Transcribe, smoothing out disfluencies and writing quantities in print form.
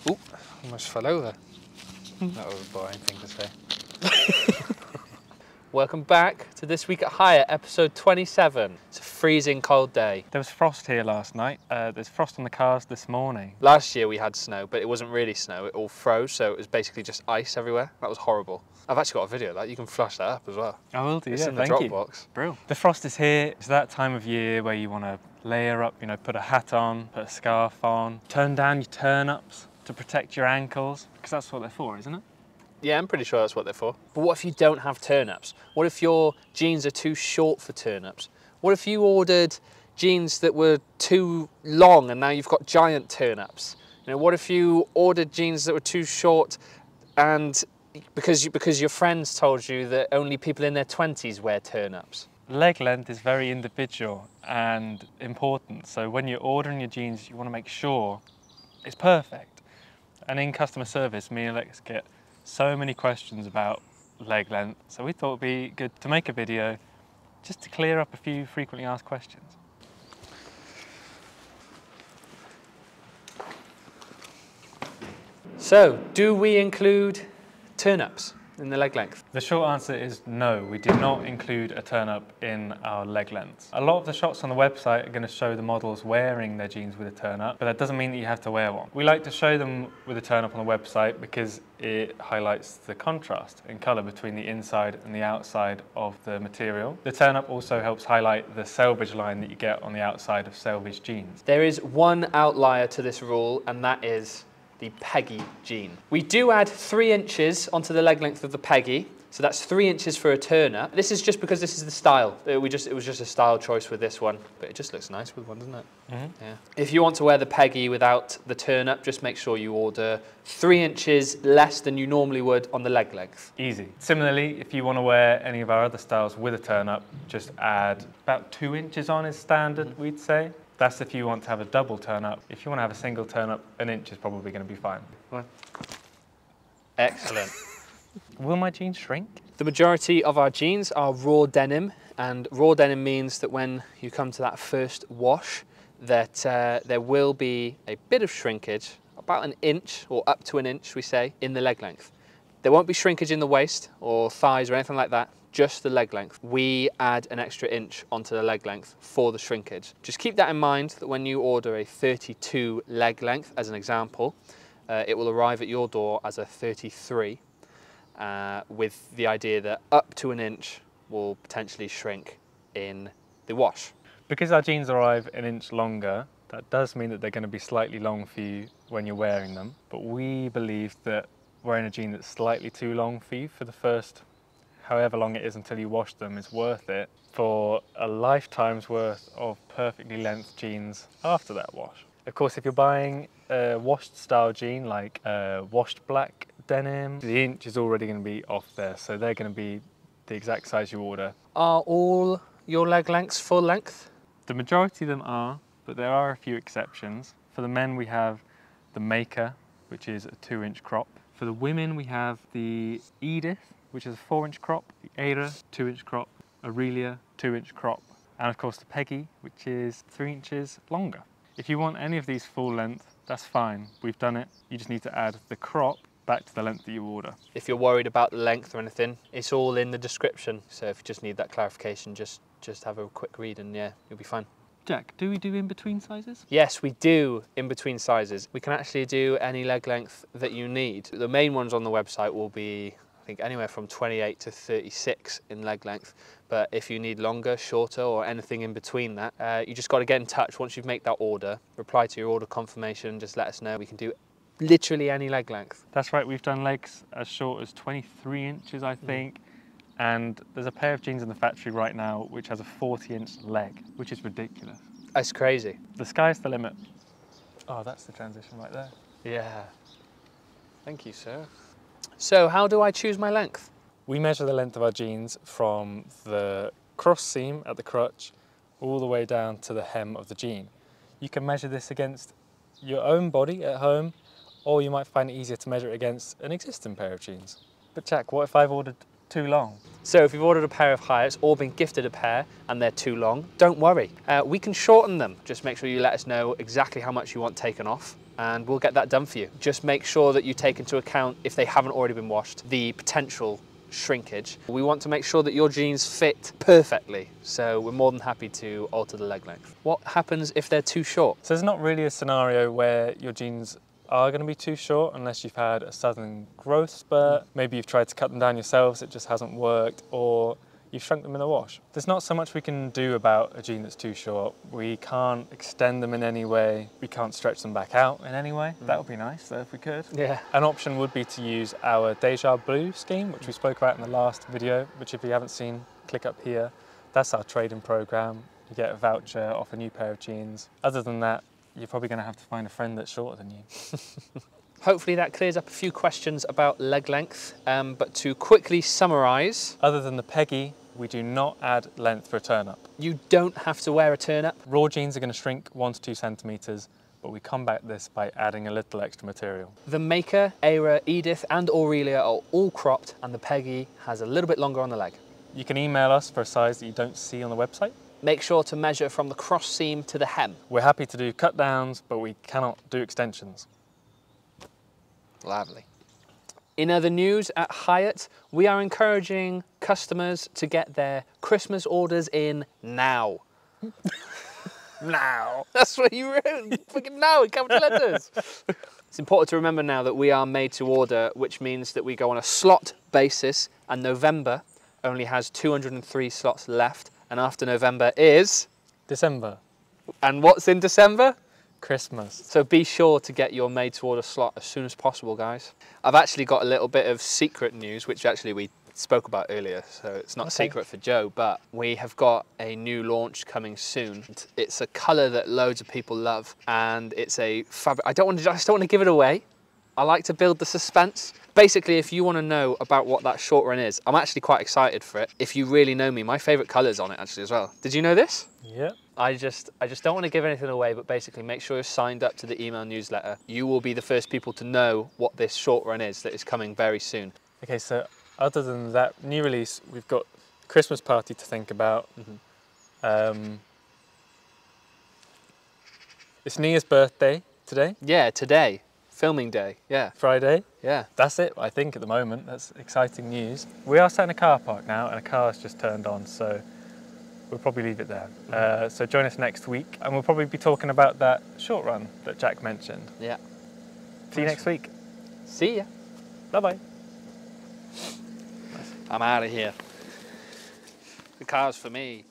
Ooh, almost fell over. That was a boring thing to say. Welcome back to This Week at Hiut, episode 27. It's a freezing cold day. There was frost here last night. There's frost on the cars this morning. Last year we had snow, but it wasn't really snow. It all froze, so it was basically just ice everywhere. That was horrible. I've actually got a video of that. You can flash that up as well. I will do, It's yeah, in the thank you. Dropbox. Bro. The frost is here. It's that time of year where you want to layer up, put a hat on, put a scarf on, turn down your turn-ups to protect your ankles, because that's what they're for, isn't it? Yeah, I'm pretty sure that's what they're for. But what if you don't have turn-ups? What if your jeans are too short for turn-ups? What if you ordered jeans that were too long and now you've got giant turn-ups? What if you ordered jeans that were too short and because your friends told you that only people in their 20s wear turn-ups? Leg length is very individual and important. So when you're ordering your jeans, you want to make sure it's perfect. And in customer service, me and Alex get so many questions about leg length, so we thought it'd be good to make a video just to clear up a few frequently asked questions. So, do we include turn-ups in the leg length? The short answer is no, we did not include a turn-up in our leg lengths. A lot of the shots on the website are going to show the models wearing their jeans with a turn-up, but that doesn't mean that you have to wear one. We like to show them with a turn-up on the website because it highlights the contrast in colour between the inside and the outside of the material. The turn-up also helps highlight the selvage line that you get on the outside of selvage jeans. There is one outlier to this rule, and that is the peggy jean. We do add 3 inches onto the leg length of the peggy, so that's 3 inches for a turn-up. This is just because this is the style. It was just a style choice with this one, but it just looks nice with one, doesn't it? Mm-hmm. Yeah. If you want to wear the peggy without the turn-up, just make sure you order 3 inches less than you normally would on the leg length. Easy. Similarly, if you want to wear any of our other styles with a turn-up, just add about 2 inches on is standard, we'd say. That's if you want to have a double turn-up. If you want to have a single turn-up, 1 inch is probably going to be fine. Excellent. Will my jeans shrink? The majority of our jeans are raw denim, and raw denim means that when you come to that first wash, that there will be a bit of shrinkage, about 1 inch or up to 1 inch, we say, in the leg length. There won't be shrinkage in the waist or thighs or anything like that, just the leg length. We add an extra inch onto the leg length for the shrinkage. Just keep that in mind that when you order a 32 leg length, as an example, it will arrive at your door as a 33, with the idea that up to 1 inch will potentially shrink in the wash. Because our jeans arrive 1 inch longer, that does mean that they're going to be slightly long for you when you're wearing them. But we believe that wearing a jean that's slightly too long for you for the first however long it is until you wash them is worth it for a lifetime's worth of perfectly length jeans after that wash. Of course, if you're buying a washed style jean like washed black denim, the inch is already going to be off there, so they're going to be the exact size you order. Are all your leg lengths full length? The majority of them are, but there are a few exceptions. For the men we have the Maker, which is a 2 inch crop. For the women we have the Edith, which is a 4 inch crop, the Ada, 2 inch crop, Aurelia, 2 inch crop, and of course the Peggy, which is 3 inches longer. If you want any of these full length, that's fine, we've done it. You just need to add the crop back to the length that you order. If you're worried about the length or anything, it's all in the description. So if you just need that clarification, just have a quick read and yeah, you'll be fine. Jack, do we do in-between sizes? Yes, we do in between sizes. We can actually do any leg length that you need. The main ones on the website will be, I think, anywhere from 28 to 36 in leg length. But if you need longer, shorter, or anything in between that, you just got to get in touch once you've made that order. Reply to your order confirmation, just let us know. We can do literally any leg length. That's right, we've done legs as short as 23 inches, I think. And there's a pair of jeans in the factory right now which has a 40-inch leg, which is ridiculous. That's crazy. The sky's the limit. Oh, that's the transition right there. Yeah. Thank you, sir. So how do I choose my length? We measure the length of our jeans from the cross seam at the crotch all the way down to the hem of the jean. You can measure this against your own body at home, or you might find it easier to measure it against an existing pair of jeans. But Jack, what if I've ordered too long? So if you've ordered a pair of Hiuts or been gifted a pair and they're too long, don't worry. We can shorten them. Just make sure you let us know exactly how much you want taken off and we'll get that done for you. Just make sure that you take into account, if they haven't already been washed, the potential shrinkage. We want to make sure that your jeans fit perfectly, so we're more than happy to alter the leg length. What happens if they're too short? So there's not really a scenario where your jeans are going to be too short unless you've had a sudden growth spurt. Maybe you've tried to cut them down yourselves, it just hasn't worked, or you've shrunk them in the wash. There's not so much we can do about a jean that's too short. We can't extend them in any way. We can't stretch them back out in any way. That would be nice though if we could. Yeah. An option would be to use our Deja Blue scheme, which we spoke about in the last video, which if you haven't seen, click up here. That's our trade-in program. You get a voucher off a new pair of jeans. Other than that, you're probably going to have to find a friend that's shorter than you. Hopefully that clears up a few questions about leg length, but to quickly summarise. Other than the peggy, we do not add length for a turn-up. You don't have to wear a turn-up. Raw jeans are going to shrink 1 to 2 centimetres, but we combat this by adding a little extra material. The Maker, Aira, Edith and Aurelia are all cropped, and the Peggy has a little bit longer on the leg. You can email us for a size that you don't see on the website. Make sure to measure from the cross seam to the hem. We're happy to do cut downs, but we cannot do extensions. Lovely. In other news, at Hiut, we are encouraging customers to get their Christmas orders in now. Now. That's what you wrote. Fucking now in capital letters. It's important to remember now that we are made to order, which means that we go on a slot basis, and November only has 203 slots left, and after November is December. And what's in December? Christmas. So be sure to get your made to order slot as soon as possible, guys. I've actually got a little bit of secret news, which actually we spoke about earlier, so it's not secret for Joe, but we have got a new launch coming soon. It's a colour that loads of people love, and it's a fabric. I just don't want to give it away. I like to build the suspense. Basically, if you want to know about what that short run is, I'm actually quite excited for it. If you really know me, my favourite colour's on it actually as well. Did you know this? Yeah. I just don't want to give anything away, but basically make sure you're signed up to the email newsletter. You will be the first people to know what this short run is that is coming very soon. Okay, so other than that new release, we've got Christmas party to think about. It's New Year's birthday today. Yeah, today. Filming day, yeah. Friday. Yeah. That's it, I think, at the moment. That's exciting news. We are sat in a car park now, and a car's just turned on, so we'll probably leave it there. So join us next week, and we'll probably be talking about that short run that Jack mentioned. Yeah. See you next week. See ya. Bye-bye. I'm out of here. The car's for me.